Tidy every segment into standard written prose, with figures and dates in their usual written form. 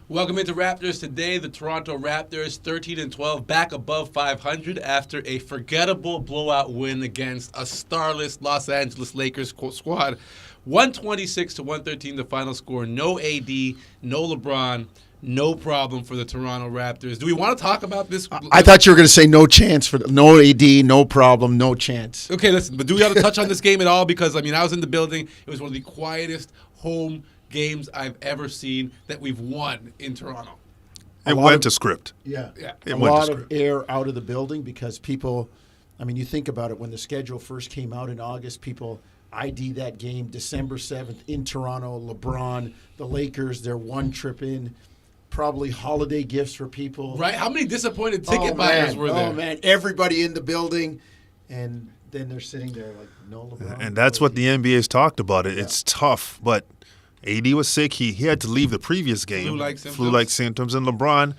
Welcome into Raptors today. The Toronto Raptors, 13-12, back above 500 after a forgettable blowout win against a starless Los Angeles Lakers squad. 126-113, the final score. No AD, no LeBron. No problem for the Toronto Raptors. Do we want to talk about this? I thought you were going to say no chance for no AD, no problem, no chance. Okay, listen, but do we have to touch on this game at all? Because, I was in the building. It was one of the quietest home games I've ever seen that we've won in Toronto. It went to script. Yeah. It a went lot to of script. air out of the building because people, you think about it, when the schedule first came out in August, people ID that game December 7th in Toronto, LeBron, the Lakers, their one trip in, probably holiday gifts for people. Right? How many disappointed ticket buyers were there? Oh, man. Everybody in the building. And then they're sitting there like, no LeBron. And that's what the NBA's talked about. It's tough, but AD was sick. He had to leave the previous game. Flu-like symptoms. And LeBron,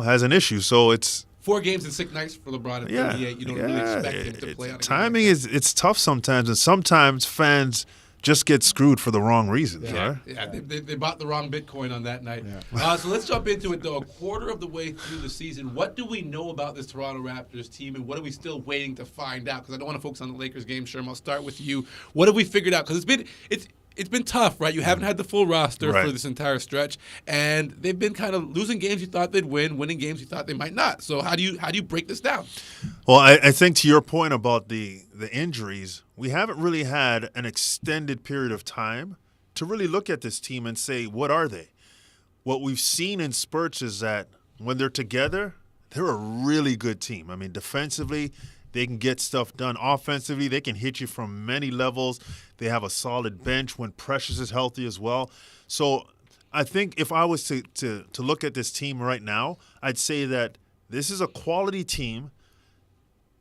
has an issue. So it's 4 games in 6 nights for LeBron at 38. You don't really expect him to play on a timing game. It's tough sometimes, and sometimes fans just get screwed for the wrong reasons. Yeah, right? yeah. They bought the wrong Bitcoin on that night. Yeah. So let's jump into it, though. A quarter of the way through the season, what do we know about this Toronto Raptors team, and what are we still waiting to find out? Because I don't want to focus on the Lakers game, Sherm. I'll start with you. What have we figured out? Because it's been tough, right? You haven't had the full roster for this entire stretch, and they've been kind of losing games you thought they'd win, winning games you thought they might not. So how do you break this down? Well, I think to your point about the injuries, we haven't really had an extended period of time to really look at this team and say, what are they? What we've seen in spurts is that when they're together, they're a really good team. Defensively, they can get stuff done. Offensively, they can hit you from many levels. They have a solid bench when Precious is healthy as well. So I think if I was to look at this team right now, I'd say that this is a quality team,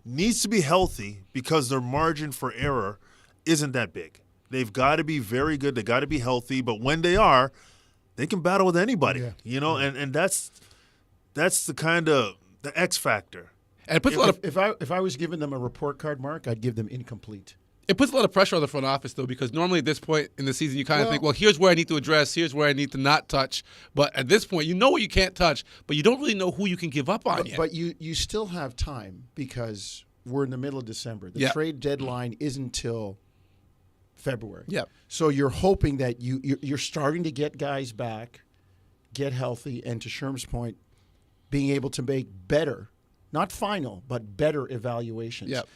needs to be healthy because their margin for error isn't that big. They've got to be very good. They've got to be healthy. But when they are, they can battle with anybody, and that's the kind of the X factor. And it puts a lot of if I was giving them a report card, Mark, I'd give them incomplete. It puts a lot of pressure on the front office, though, because normally at this point in the season, you kind of think, well, here's where I need to address, here's where I need to not touch. But at this point, you know what you can't touch, but you don't really know who you can give up on yet. But you still have time because we're in the middle of December. The trade deadline isn't till February. Yep. So you're hoping that you're starting to get guys back, get healthy, and to Sherm's point, being able to make better, not final, but better evaluations. Yep.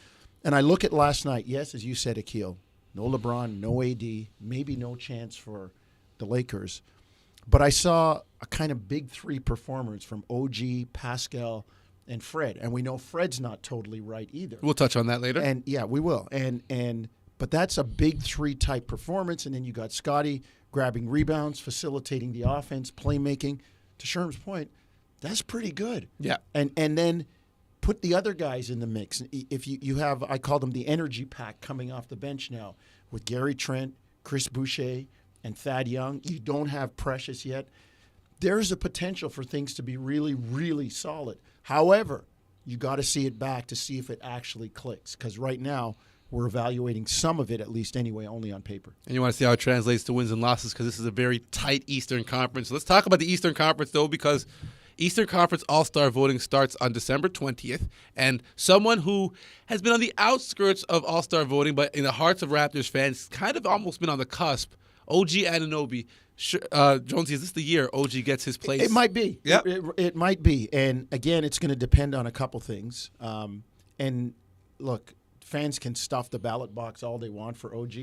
And I look at last night, yes, as you said, Akil, no LeBron, no AD, maybe no chance for the Lakers. But I saw a kind of big 3 performance from OG, Pascal, and Fred. And we know Fred's not totally right either. We'll touch on that later. And yeah, we will. But that's a big 3 type performance. And then you got Scotty grabbing rebounds, facilitating the offense, playmaking. To Sherm's point, that's pretty good. Yeah. And then put the other guys in the mix. If you have, I call them the energy pack coming off the bench now with Gary Trent, Chris Boucher, and Thad Young. You don't have Precious yet. There's a potential for things to be really, really solid. However, you got to see it back to see if it actually clicks, because right now we're evaluating some of it, at least anyway, only on paper. And you want to see how it translates to wins and losses, because this is a very tight Eastern Conference. Let's talk about the Eastern Conference, though, because Eastern Conference All-Star voting starts on December 20th, and someone who has been on the outskirts of All-Star voting, but in the hearts of Raptors fans, kind of almost been on the cusp, OG Anunoby. Jonsey, is this the year OG gets his place? It might be. Yep. It might be. And, again, it's going to depend on a couple things. And, look, fans can stuff the ballot box all they want for OG.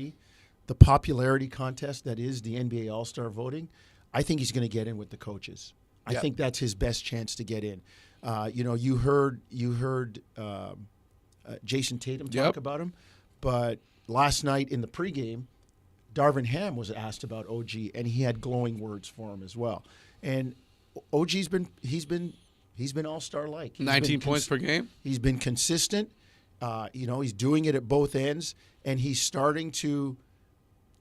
The popularity contest that is the NBA All-Star voting, I think he's going to get in with the coaches. I think that's his best chance to get in. You heard Jason Tatum talk about him, but last night in the pregame, Darvin Ham was asked about OG, and he had glowing words for him as well. And OG's been all-star like. 19 points per game. He's been consistent. He's doing it at both ends, and he's starting to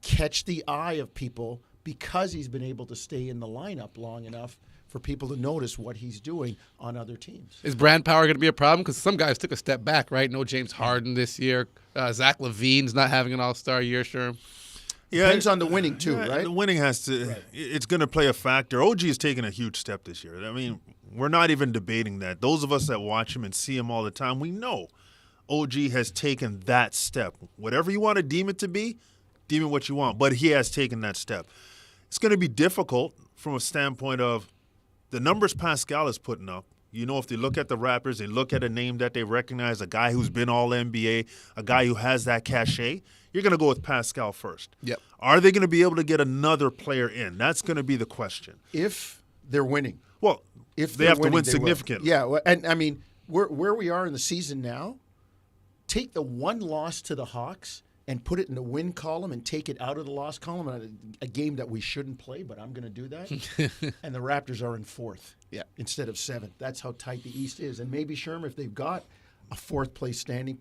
catch the eye of people because he's been able to stay in the lineup long enough for people to notice what he's doing on other teams. Is brand power going to be a problem? Because some guys took a step back, right? No James Harden this year. Zach LaVine's not having an all-star year, Sherm. Depends on the winning too, right? The winning has to. Right. It's going to play a factor. OG has taken a huge step this year. I mean, we're not even debating that. Those of us that watch him and see him all the time, we know OG has taken that step. Whatever you want to deem it to be, deem it what you want. But he has taken that step. It's going to be difficult from a standpoint of the numbers Pascal is putting up. You know, if they look at the Raptors, they look at a name that they recognize, a guy who's been All-NBA, a guy who has that cachet, you're going to go with Pascal first. Yep. Are they going to be able to get another player in? That's going to be the question. If they're winning. Well, if they have to win significantly. Yeah, and I mean, where we are in the season now, take the one loss to the Hawks and put it in the win column and take it out of the loss column, a game that we shouldn't play, but I'm going to do that. And the Raptors are in fourth instead of seventh. That's how tight the East is. And maybe, Sherm, if they've got a fourth place standing,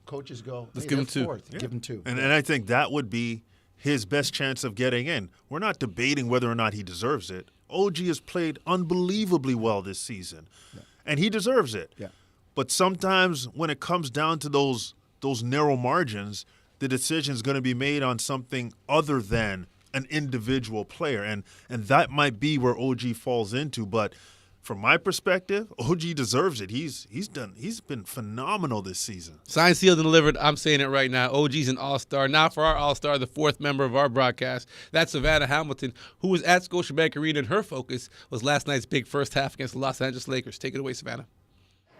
coaches go, let's give them two. Fourth. Yeah. Give them two. And I think that would be his best chance of getting in. We're not debating whether or not he deserves it. OG has played unbelievably well this season, and he deserves it. Yeah. But sometimes when it comes down to those narrow margins, the decision is going to be made on something other than an individual player. And that might be where OG falls into. But from my perspective, OG deserves it. He's been phenomenal this season. Signed, sealed, and delivered. I'm saying it right now. OG's an all-star. Now for our all-star, the fourth member of our broadcast, that's Savannah Hamilton, who was at Scotiabank Arena, and her focus was last night's big first half against the Los Angeles Lakers. Take it away, Savannah.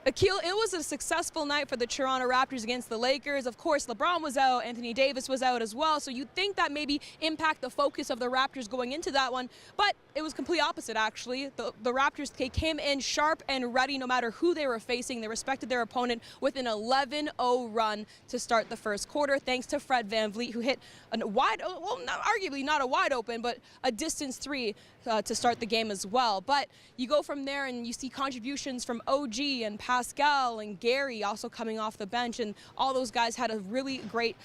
Akil, it was a successful night for the Toronto Raptors against the Lakers. Of course, LeBron was out, Anthony Davis was out as well, so you'd think that maybe impact the focus of the Raptors going into that one, but it was complete opposite, actually. The Raptors came in sharp and ready no matter who they were facing. They respected their opponent with an 11-0 run to start the first quarter, thanks to Fred VanVleet, who hit arguably not a wide open, but a distance three to start the game as well. But you go from there and you see contributions from OG and Pascal and Gary also coming off the bench, and all those guys had a really great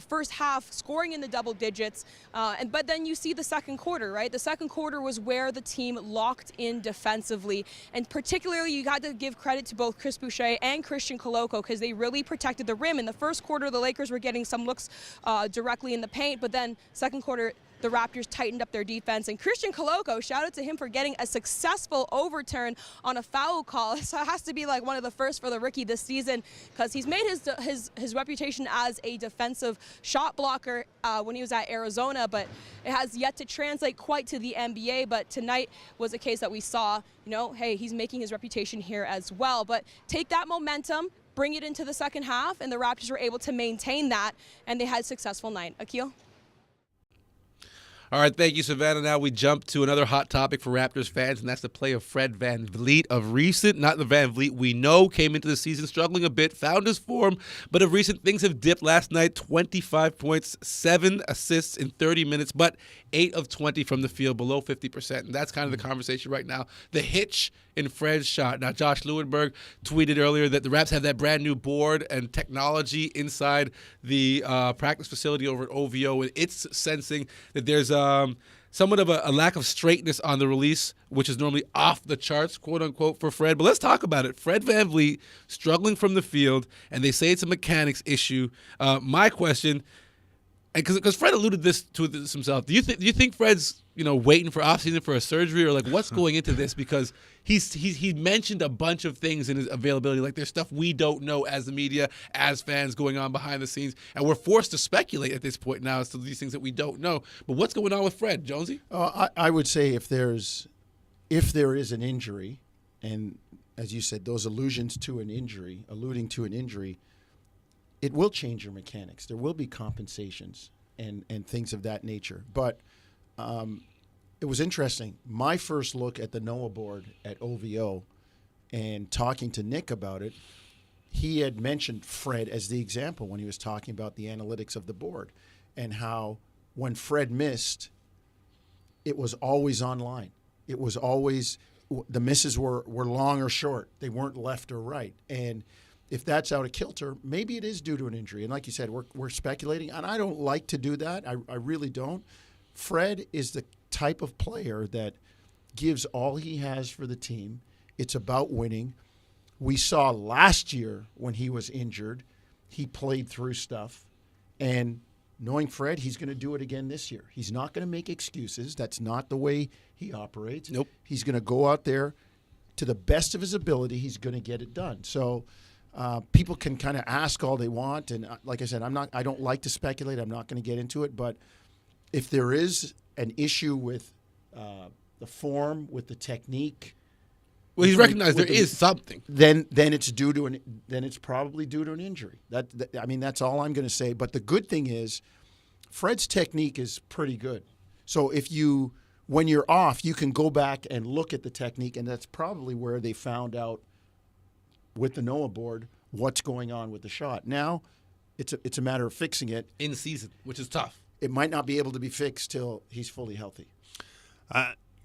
first half, scoring in the double digits. But then you see the second quarter, right? The second quarter was where the team locked in defensively, and particularly you got to give credit to both Chris Boucher and Christian Koloko because they really protected the rim. In the first quarter, the Lakers were getting some looks directly in the paint, but then second quarter, the Raptors tightened up their defense. And Christian Koloko, shout out to him for getting a successful overturn on a foul call. So it has to be like one of the first for the rookie this season because he's made his reputation as a defensive shot blocker when he was at Arizona, but it has yet to translate quite to the NBA. But tonight was a case that we saw, hey, he's making his reputation here as well. But take that momentum, bring it into the second half, and the Raptors were able to maintain that, and they had a successful night. Akil? All right, thank you, Savannah. Now we jump to another hot topic for Raptors fans, and that's the play of Fred VanVleet of recent. Not the VanVleet we know came into the season struggling a bit, found his form, but of recent things have dipped. Last night, 25 points, 7 assists in 30 minutes, but 8 of 20 from the field, below 50%. And that's kind of the conversation right now. The hitch in Fred's shot. Now, Josh Lewenberg tweeted earlier that the Raps have that brand new board and technology inside the practice facility over at OVO, and it's sensing that there's somewhat of a lack of straightness on the release, which is normally off the charts, quote unquote, for Fred. But let's talk about it. Fred VanVleet struggling from the field, and they say it's a mechanics issue. My question, because Fred alluded to this himself, do you think Fred's waiting for offseason for a surgery, or like what's going into this? Because he mentioned a bunch of things in his availability, like there's stuff we don't know as the media, as fans, going on behind the scenes, and we're forced to speculate at this point now as to these things that we don't know. But what's going on with Fred, Jonsey? I would say if there is an injury, and as you said, those alluding to an injury, it will change your mechanics. There will be compensations and things of that nature. But it was interesting. My first look at the Noah board at OVO and talking to Nick about it, he had mentioned Fred as the example when he was talking about the analytics of the board and how when Fred missed, it was always online. It was always, the misses were long or short. They weren't left or right. And if that's out of kilter, maybe it is due to an injury. And like you said, we're speculating, and I don't like to do that. I really don't. Fred is the type of player that gives all he has for the team. It's about winning. We saw last year when he was injured, he played through stuff. And knowing Fred, he's going to do it again this year. He's not going to make excuses. That's not the way he operates. Nope. He's going to go out there to the best of his ability. He's going to get it done. So people can kind of ask all they want, and like I said, I don't like to speculate. I'm not going to get into it. But if there is an issue with the form, with the technique, well, he's recognized there is something. Then it's probably due to an injury. That's all I'm going to say. But the good thing is, Fred's technique is pretty good. So when you're off, you can go back and look at the technique, and that's probably where they found out with the Noah board what's going on with the shot. Now, it's a matter of fixing it in season, which is tough. It might not be able to be fixed till he's fully healthy.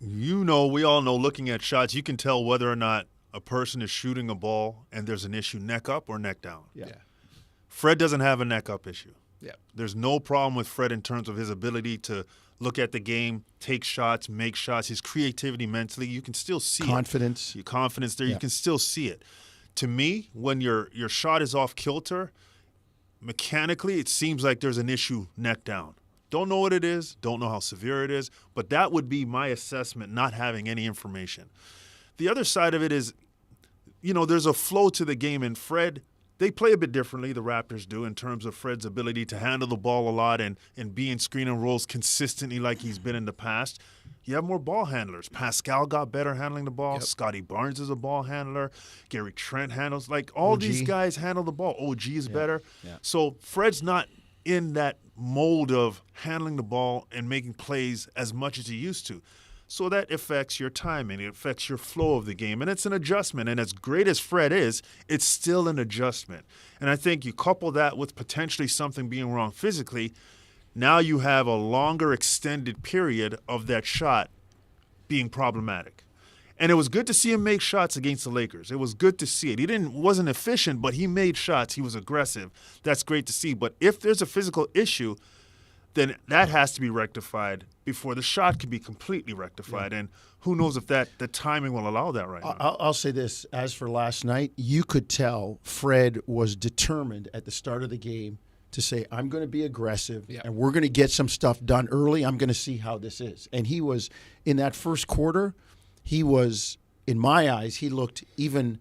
We all know, looking at shots, you can tell whether or not a person is shooting a ball and there's an issue neck up or neck down. Yeah. Fred doesn't have a neck up issue. Yeah. There's no problem with Fred in terms of his ability to look at the game, take shots, make shots, his creativity mentally. You can still see confidence. Your confidence there, Yeah. You can still see it. To me, when your shot is off kilter, mechanically it seems like there's an issue neck down. Don't know what it is, don't know how severe it is, but that would be my assessment, not having any information. The other side of it is, there's a flow to the game, and Fred, they play a bit differently, the Raptors do, in terms of Fred's ability to handle the ball a lot and be in screen and rolls consistently like he's been in the past. You have more ball handlers. Pascal got better handling the ball. Yep. Scotty Barnes is a ball handler. Gary Trent handles. Like, all OG. these guys handle the ball. OG is better. Yeah. So Fred's not in that mold of handling the ball and making plays as much as he used to. So that affects your timing. It affects your flow of the game. And it's an adjustment. And as great as Fred is, it's still an adjustment. And I think you couple that with potentially something being wrong physically, now you have a longer extended period of that shot being problematic. And it was good to see him make shots against the Lakers. It was good to see it. He wasn't efficient, but he made shots. He was aggressive. That's great to see. But if there's a physical issue, then that has to be rectified before the shot can be completely rectified. Yeah. And who knows if the timing will allow that right now. I'll say this. As for last night, you could tell Fred was determined at the start of the game to say, I'm going to be aggressive, and we're going to get some stuff done early. I'm going to see how this is. And he was, in that first quarter, he was, in my eyes, he looked even,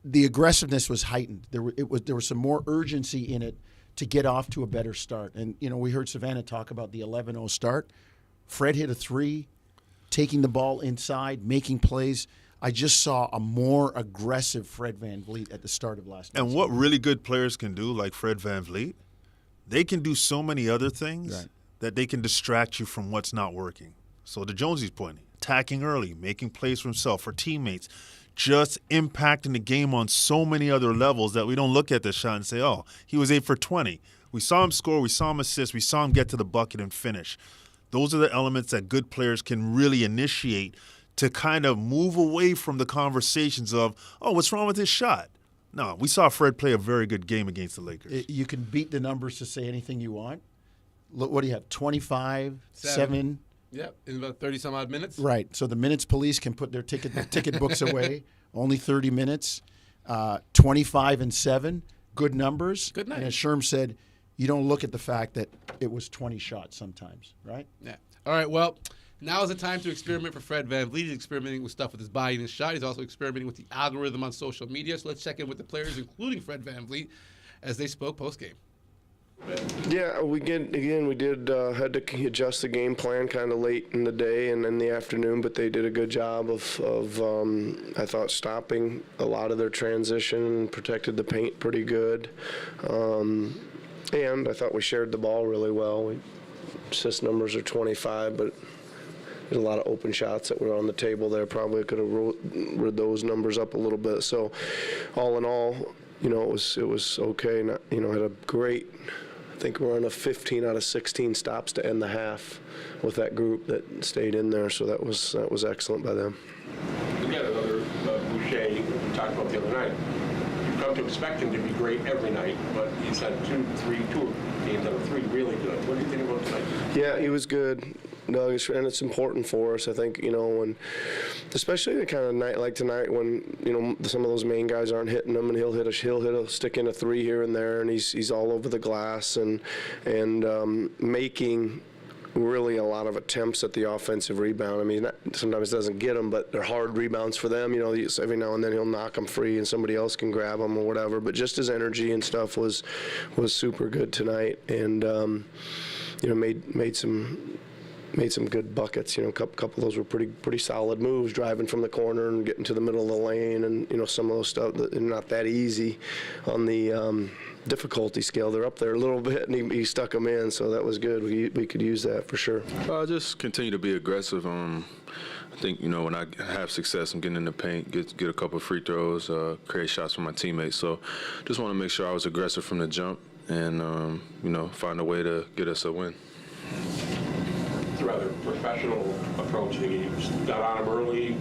the aggressiveness was heightened. There was some more urgency in it to get off to a better start. And, we heard Savannah talk about the 11-0 start. Fred hit a three, taking the ball inside, making plays. I just saw a more aggressive Fred VanVleet at the start of last night. And what really good players can do, like Fred VanVleet, they can do so many other things that they can distract you from what's not working. So to Jonsey's point, attacking early, making plays for himself, for teammates, just impacting the game on so many other levels that we don't look at this shot and say, oh, he was 8 for 20. We saw him score, we saw him assist, we saw him get to the bucket and finish. Those are the elements that good players can really initiate to kind of move away from the conversations of, oh, what's wrong with his shot? No, we saw Fred play a very good game against the Lakers. You can beat the numbers to say anything you want. Look, what do you have, 25, 7? Yep, in about 30-some-odd minutes. Right, so the minutes police can put their ticket books away. Only 30 minutes, 25 and 7, good numbers. Good night. And as Sherm said, you don't look at the fact that it was 20 shots sometimes, right? Yeah. All right, well, now is the time to experiment for Fred VanVleet. He's experimenting with stuff with his body and his shot. He's also experimenting with the algorithm on social media. So let's check in with the players, including Fred VanVleet, as they spoke post-game. Yeah, we did had to adjust the game plan kind of late in the day and in the afternoon, but they did a good job of I thought, stopping a lot of their transition and protected the paint pretty good. And I thought we shared the ball really well. Assist numbers are 25, but there's a lot of open shots that were on the table there. Probably could have wrote those numbers up a little bit. So all in all, it was okay. Not, had a great, I think we're on a 15 out of 16 stops to end the half with that group that stayed in there. So that was excellent by them. Again, another Boucher we talked about the other night. You've come to expect him to be great every night, but he's had two games out of 3 really good. What do you think about tonight? Yeah, he was good. Doug, and it's important for us. I think, when, especially the kind of night like tonight when, some of those main guys aren't hitting them, and he'll hit a stick in a three here and there, and he's all over the glass and making really a lot of attempts at the offensive rebound. I mean, sometimes it doesn't get them, but they're hard rebounds for them. Every now and then he'll knock them free and somebody else can grab them or whatever. But just his energy and stuff was super good tonight, and made some good buckets. A couple of those were pretty solid moves, driving from the corner and getting to the middle of the lane, and some of those stuff that are not that easy on the difficulty scale. They're up there a little bit, and he stuck them in, so that was good. We could use that for sure. Just continue to be aggressive. I think, when I have success, I'm getting in the paint, get a couple of free throws, create shots for my teammates. So just want to make sure I was aggressive from the jump and, find a way to get us a win. It's a rather professional approach. You got on him early,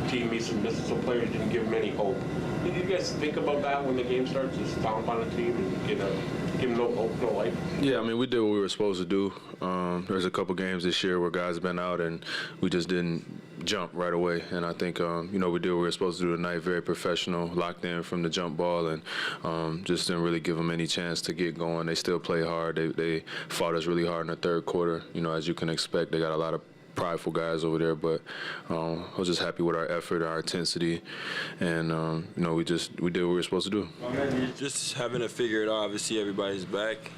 team missed some players, didn't give him any hope. Did you guys think about that when the game starts, just stomp on a team and give them no hope, no life? Yeah, we did what we were supposed to do. There's a couple games this year where guys have been out and we just didn't jump right away. And I think, we did what we were supposed to do tonight, very professional, locked in from the jump ball, and just didn't really give them any chance to get going. They still play hard. They fought us really hard in the third quarter. As you can expect, they got a lot of prideful guys over there, but I was just happy with our effort, our intensity, and we did what we were supposed to do. Just having to figure it out. Obviously, everybody's back,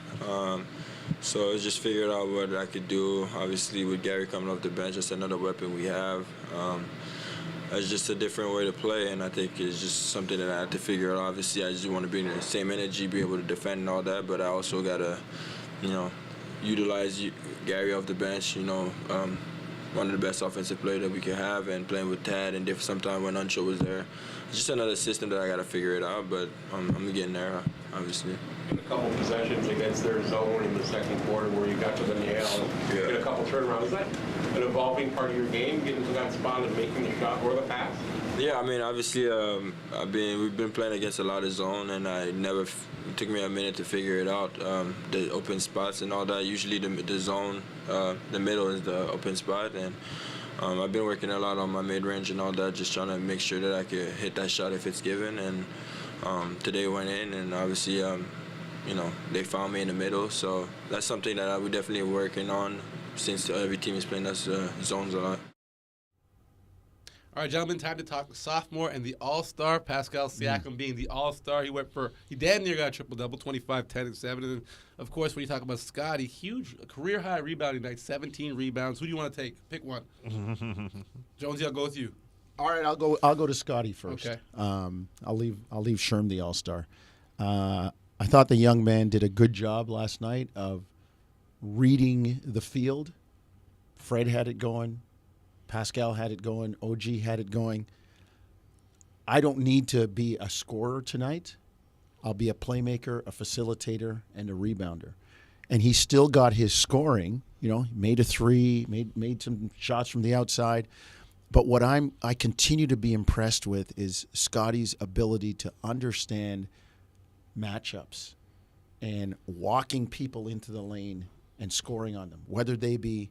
so it's just figuring out what I could do. Obviously, with Gary coming off the bench, that's another weapon we have. It's just a different way to play, and I think it's just something that I have to figure out. Obviously, I just want to bring the same energy, be able to defend and all that, but I also got to, utilize Gary off the bench, one of the best offensive players that we can have, and playing with Tad and sometimes when Uncho was there. It's just another system that I got to figure it out, but I'm getting there, obviously. In a couple of possessions against their zone in the second quarter where you got to the nail and get a couple turnarounds. Is that an evolving part of your game, getting to that spot and making the shot or the pass? Yeah, obviously, we've been playing against a lot of zone, and it took me a minute to figure it out. The open spots and all that. Usually, the zone, the middle is the open spot, and I've been working a lot on my mid-range and all that, just trying to make sure that I could hit that shot if it's given. And today went in, and obviously, they found me in the middle, so that's something that I would definitely working on since every team is playing us zones a lot. All right, gentlemen, time to talk sophomore and the all-star, Pascal Siakam being the all-star. He damn near got a triple-double, 25, 10, and 7. And, of course, when you talk about Scotty, huge career-high rebounding night, 17 rebounds. Who do you want to take? Pick one. Jonesy, I'll go with you. All right, I'll go to Scotty first. Okay. I'll leave Sherm the all-star. I thought the young man did a good job last night of reading the field. Fred had it going. Pascal had it going. OG had it going. I don't need to be a scorer tonight. I'll be a playmaker, a facilitator, and a rebounder. And he still got his scoring. Made a three, made some shots from the outside. But what I continue to be impressed with is Scotty's ability to understand matchups and walking people into the lane and scoring on them, whether they be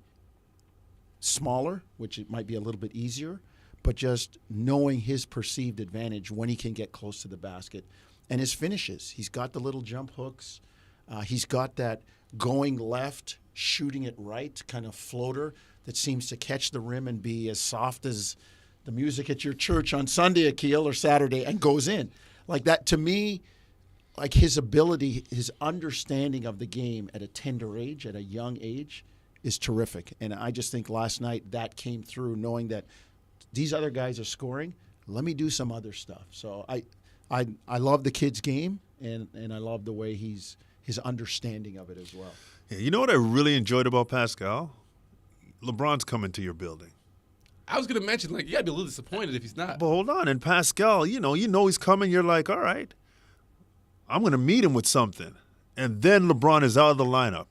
smaller, which it might be a little bit easier, but just knowing his perceived advantage when he can get close to the basket. And his finishes. He's got the little jump hooks. He's got that going left, shooting it right kind of floater that seems to catch the rim and be as soft as the music at your church on Sunday, Akil, or Saturday, and goes in. Like that, to me, like his ability, his understanding of the game at a tender age, at a young age, is terrific. And I just think last night that came through, knowing that these other guys are scoring. Let me do some other stuff. So I love the kid's game, and I love the way his understanding of it as well. Yeah, you know what I really enjoyed about Pascal? LeBron's coming to your building. I was going to mention, you got to be a little disappointed if he's not. But hold on. And Pascal, you know he's coming. You're like, all right, I'm going to meet him with something. And then LeBron is out of the lineup.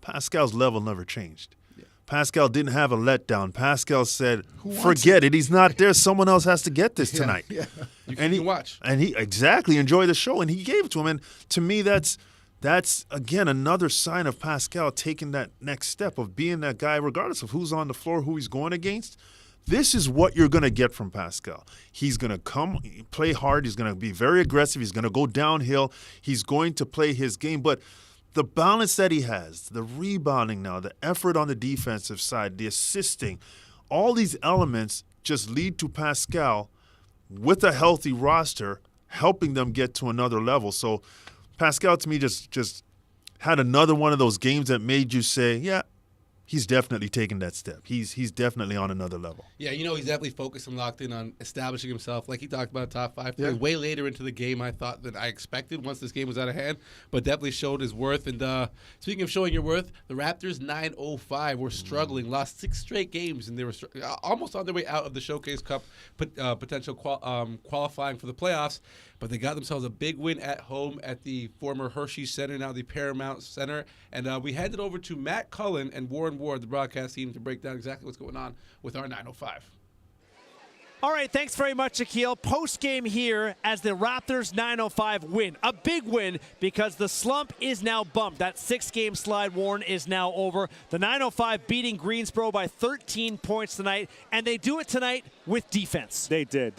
Pascal's level never changed. Yeah. Pascal didn't have a letdown. Pascal said, forget it. He's not there. Someone else has to get this tonight. Yeah. You can watch. And he exactly enjoyed the show, and he gave it to him. And to me, that's that's, again, another sign of Pascal taking that next step of being that guy, regardless of who's on the floor, who he's going against. This is what you're going to get from Pascal. He's going to come, play hard. He's going to be very aggressive. He's going to go downhill. He's going to play his game. But the balance that he has, the rebounding now, the effort on the defensive side, the assisting, all these elements just lead to Pascal with a healthy roster helping them get to another level. So Pascal, to me, just had another one of those games that made you say, yeah, he's definitely taking that step. He's definitely on another level. Yeah, he's definitely focused and locked in on establishing himself. Like he talked about, top 5 play way later into the game, I thought, than I expected once this game was out of hand, but definitely showed his worth. And speaking of showing your worth, the Raptors 9-05 were struggling, lost 6 straight games, and they were almost on their way out of the Showcase Cup potential qualifying for the playoffs. But they got themselves a big win at home at the former Hershey Center, now the Paramount Center. And we handed over to Matt Cullen and Warren Ward, the broadcast team, to break down exactly what's going on with our 905. All right, thanks very much, Akil. Post-game here as the Raptors 905 win. A big win because the slump is now bumped. That 6-game slide, Warren, is now over. The 905 beating Greensboro by 13 points tonight, and they do it tonight with defense. They did.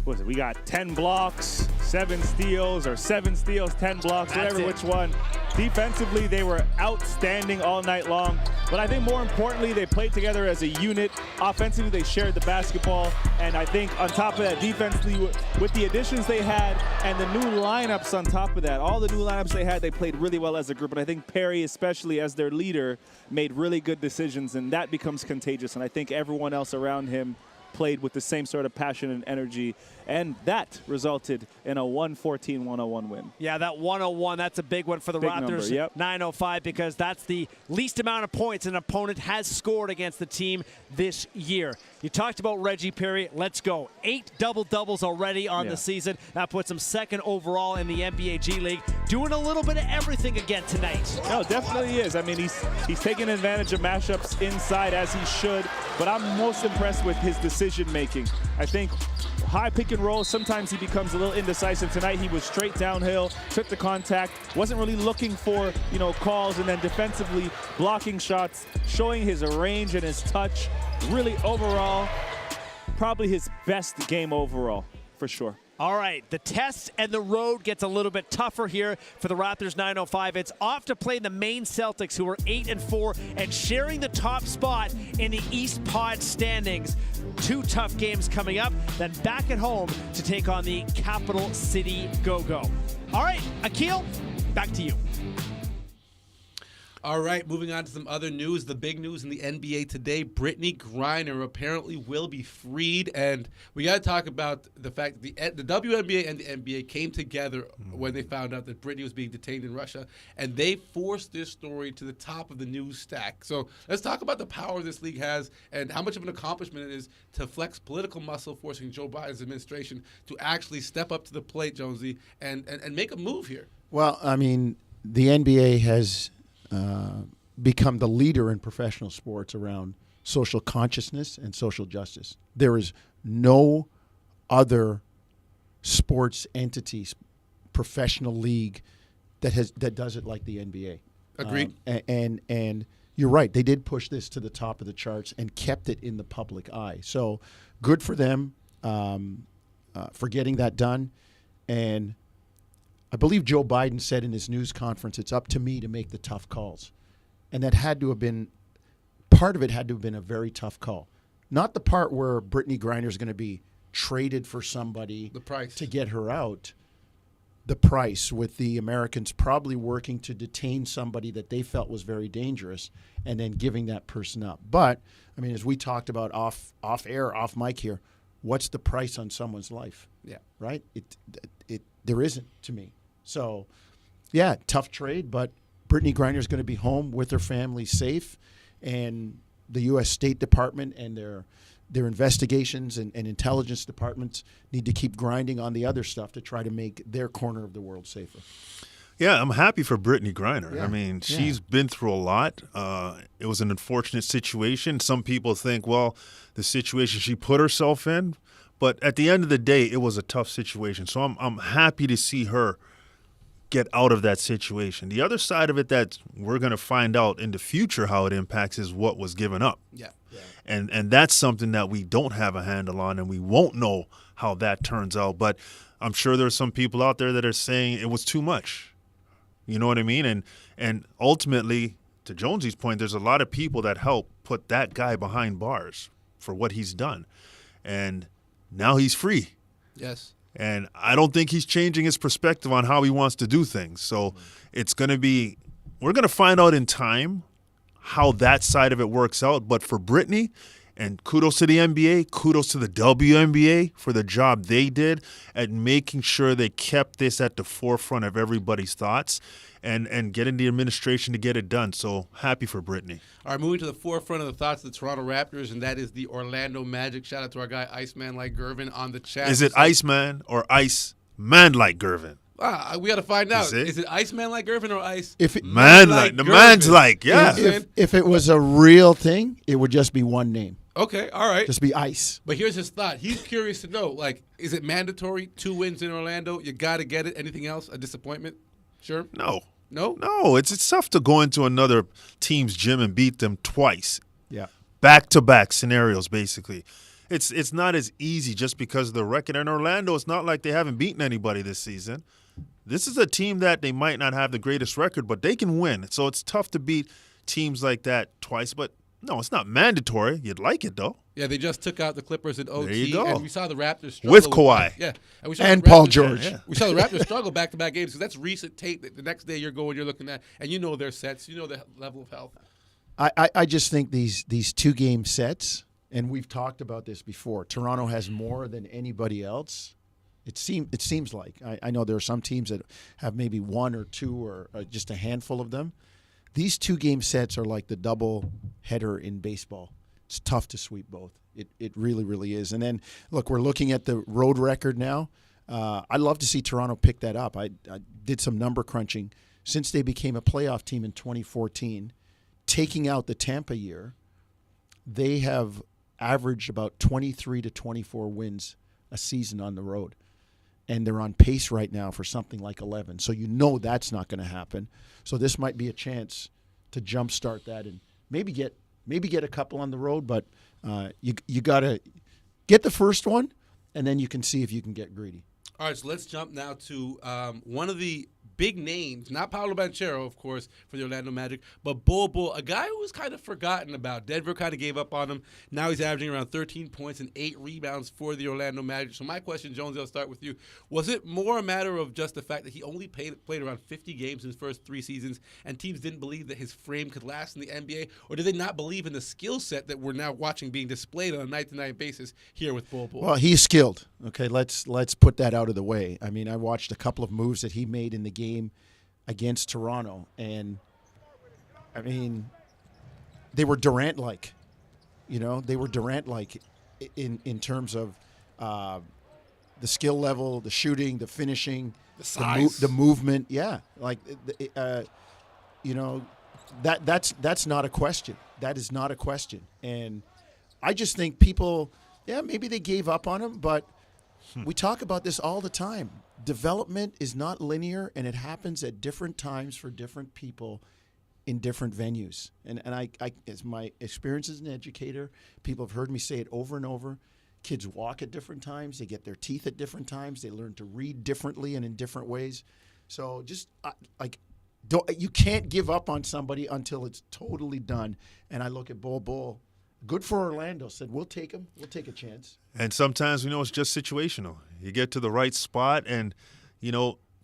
What was it? We got 10 blocks, 7 steals, 10 blocks, whatever which one. Defensively, they were outstanding all night long. But I think more importantly, they played together as a unit. Offensively, they shared the basketball. And I think on top of that, defensively, with the additions they had and the new lineups on top of that, all the new lineups they had, they played really well as a group. And I think Perry, especially as their leader, made really good decisions. And that becomes contagious. And I think everyone else around him played with the same sort of passion and energy, and that resulted in a 114-101 win. Yeah, that 101, that's a big one for the big Raptors. Number, yep. 905, because that's the least amount of points an opponent has scored against the team this year. You talked about Reggie Perry. Let's go. 8 double-doubles already on the season. That puts him second overall in the NBA G League. Doing a little bit of everything again tonight. No, definitely is. I mean, he's taking advantage of matchups inside as he should, but I'm most impressed with his decision-making. I think high pick and roll, sometimes he becomes a little indecisive. Tonight he was straight downhill, took the contact, wasn't really looking for, calls, and then defensively blocking shots, showing his range and his touch. Really overall, probably his best game overall, for sure. All right, the test and the road gets a little bit tougher here for the Raptors 905. It's off to play the Maine Celtics, who are 8-4 and sharing the top spot in the East Pod standings. 2 tough games coming up, then back at home to take on the Capital City Go-Go. All right, Akil, back to you. All right, moving on to some other news. The big news in the NBA today, Brittney Griner apparently will be freed. And we got to talk about the fact that the WNBA and the NBA came together when they found out that Brittney was being detained in Russia. And they forced this story to the top of the news stack. So let's talk about the power this league has and how much of an accomplishment it is to flex political muscle, forcing Joe Biden's administration to actually step up to the plate, Jonesy, and make a move here. Well, I mean, the NBA has become the leader in professional sports around social consciousness and social justice. There is no other sports entity, professional league that does it like the NBA. Agreed. And you're right. They did push this to the top of the charts and kept it in the public eye. So good for them for getting that done. And I believe Joe Biden said in his news conference, it's up to me to make the tough calls. And that had to have been, part of it had to have been a very tough call. Not the part where Brittney Griner is going to be traded for somebody The price. to get her out. The price, with the Americans probably working to detain somebody that they felt was very dangerous and then giving that person up. But, I mean, as we talked about off air, off mic here, what's the price on someone's life? Yeah. Right? There isn't, to me. So, yeah, tough trade, but Brittney Griner is going to be home with her family safe, and the U.S. State Department and their investigations and intelligence departments need to keep grinding on the other stuff to try to make their corner of the world safer. Yeah, I'm happy for Brittney Griner. Yeah. I mean, she's been through a lot. It was an unfortunate situation. Some people think, well, the situation she put herself in, but at the end of the day, it was a tough situation. So I'm happy to see her get out of that situation. The other side of it that we're going to find out in the future how it impacts is what was given up. Yeah. And that's something that we don't have a handle on, and we won't know how that turns out. But I'm sure there's some people out there that are saying it was too much. You know what I mean? And ultimately, to Jonesy's point, there's a lot of people that help put that guy behind bars for what he's done. And now he's free. Yes. And I don't think he's changing his perspective on how he wants to do things. So it's going to be – we're going to find out in time how that side of it works out. But for Brittney, and kudos to the NBA, kudos to the WNBA for the job they did at making sure they kept this at the forefront of everybody's thoughts and getting the administration to get it done. So happy for Brittney. All right, moving to the forefront of the thoughts of the Toronto Raptors, and that is the Orlando Magic. Shout out to our guy Iceman like Gervin on the chat. Is it Iceman or Iceman like Gervin? We got to find out. Is Is it Iceman like Gervin or Ice? Man like the man's like, yeah. If it was a real thing, it would just be one name. Okay, all right. Just be Ice. But here's his thought. He's curious to know, like, is it mandatory 2 wins in Orlando? You got to get it. Anything else? A disappointment? Sure. No. No, it's tough to go into another team's gym and beat them twice. Yeah. Back-to-back scenarios, basically. It's not as easy just because of the record. In Orlando, it's not like they haven't beaten anybody this season. This is a team that they might not have the greatest record, but they can win. So it's tough to beat teams like that twice. But, no, it's not mandatory. You'd like it, though. Yeah, they just took out the Clippers in OT. There you go. And we saw the Raptors struggle. With Kawhi. Yeah. And, Paul George. Yeah. We saw the Raptors struggle back-to-back games because that's recent tape that the next day you're looking at, and you know their sets. You know the level of health. I just think these 2-game sets, and we've talked about this before, Toronto has more than anybody else. It seems like. I know there are some teams that have maybe 1 or 2 or just a handful of them. These 2-game sets are like the double header in baseball. It's tough to sweep both. It really, really is. And then, look, we're looking at the road record now. I'd love to see Toronto pick that up. I did some number crunching. Since they became a playoff team in 2014, taking out the Tampa year, they have averaged about 23 to 24 wins a season on the road. And they're on pace right now for something like 11. So you know that's not going to happen. So this might be a chance to jumpstart that and maybe get a couple on the road, but you got to get the first one, and then you can see if you can get greedy. All right, so let's jump now to one of the big names, not Paolo Banchero, of course, for the Orlando Magic, but Bol Bol, a guy who was kind of forgotten about. Denver kind of gave up on him. Now he's averaging around 13 points and 8 rebounds for the Orlando Magic. So my question, Jones, I'll start with you. Was it more a matter of just the fact that he only played around 50 games in his first 3 seasons, and teams didn't believe that his frame could last in the NBA, or did they not believe in the skill set that we're now watching being displayed on a night-to-night basis here with Bol Bol? Well, he's skilled. Okay, let's put that out of the way. I mean, I watched a couple of moves that he made in the game against Toronto, and I mean, they were Durant-like. They were Durant-like in terms of the skill level, the shooting, the finishing, the size, the movement. Yeah, like that's not a question. That is not a question. And I just think people, maybe they gave up on him, but we talk about this all the time. Development is not linear, and it happens at different times for different people in different venues. And I as my experience as an educator, people have heard me say it over and over. Kids walk at different times. They get their teeth at different times. They learn to read differently and in different ways. So just you can't give up on somebody until it's totally done. And I look at Bol Bol. Good for Orlando. Said, we'll take him. We'll take a chance. And sometimes we know it's just situational. You get to the right spot and,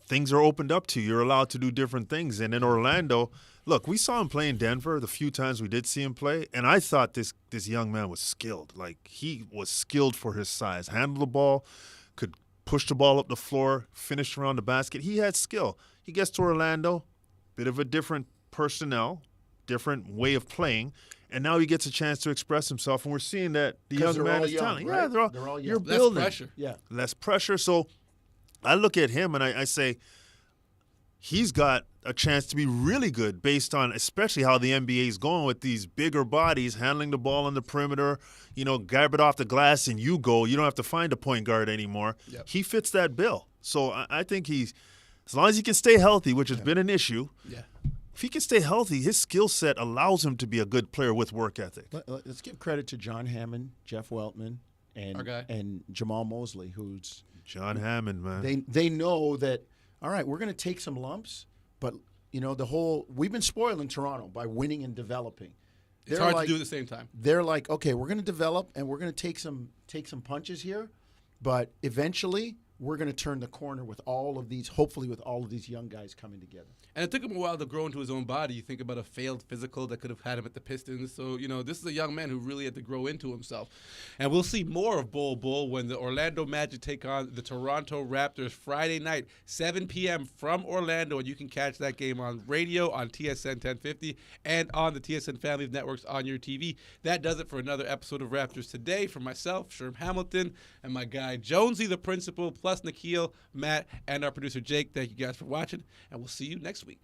things are opened up to you. You're allowed to do different things. And in Orlando, look, we saw him play in Denver the few times we did see him play, and I thought this young man was skilled. Like, he was skilled for his size. Handled the ball, could push the ball up the floor, finish around the basket. He had skill. He gets to Orlando, bit of a different personnel, different way of playing, and now he gets a chance to express himself, and we're seeing that the young man is talented. Right? Yeah, they're all young. You're building. Less pressure. Yeah. Less pressure. So I look at him and I say he's got a chance to be really good based on especially how the NBA is going with these bigger bodies handling the ball on the perimeter, grab it off the glass and you go. You don't have to find a point guard anymore. Yep. He fits that bill. So I think he's As long as he can stay healthy, which has been an issue. Yeah. If he can stay healthy, his skill set allows him to be a good player with work ethic. Let's give credit to John Hammond, Jeff Weltman, and Jamal Mosley, who's John Hammond, man. They know that, all right, we're going to take some lumps, but, we've been spoiling Toronto by winning and developing. It's hard to do at the same time. They're like, okay, we're going to develop and we're going to take some punches here, but eventually we're going to turn the corner with hopefully with all of these young guys coming together. And it took him a while to grow into his own body. You think about a failed physical that could have had him at the Pistons. So, this is a young man who really had to grow into himself. And we'll see more of Bol Bol when the Orlando Magic take on the Toronto Raptors Friday night, 7 p.m. from Orlando. And you can catch that game on radio, on TSN 1050, and on the TSN family of networks on your TV. That does it for another episode of Raptors Today. For myself, Sherm Hamilton, and my guy Jonsey, the principal, plus Akil, Matt, and our producer Jake. Thank you guys for watching, and we'll see you next week.